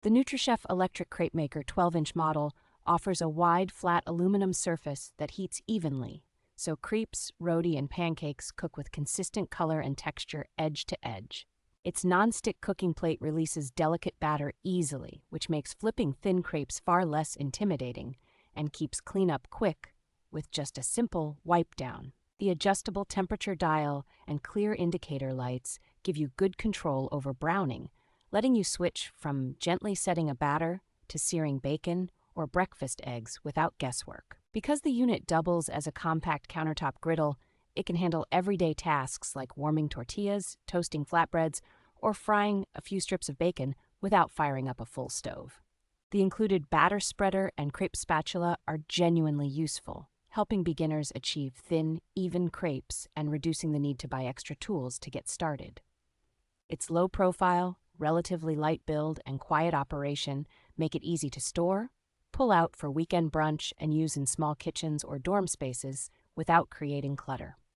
The NutriChef Electric Crepe Maker 12-inch model offers a wide, flat aluminum surface that heats evenly, so crepes, roti, and pancakes cook with consistent color and texture edge to edge. Its nonstick cooking plate releases delicate batter easily, which makes flipping thin crepes far less intimidating and keeps cleanup quick with just a simple wipe down. The adjustable temperature dial and clear indicator lights give you good control over browning, letting you switch from gently setting a batter to searing bacon or breakfast eggs without guesswork. Because the unit doubles as a compact countertop griddle, it can handle everyday tasks like warming tortillas, toasting flatbreads, or frying a few strips of bacon without firing up a full stove. The included batter spreader and crepe spatula are genuinely useful, helping beginners achieve thin, even crepes and reducing the need to buy extra tools to get started. Its low profile, relatively light build, and quiet operation make it easy to store, pull out for weekend brunch, and use in small kitchens or dorm spaces without creating clutter.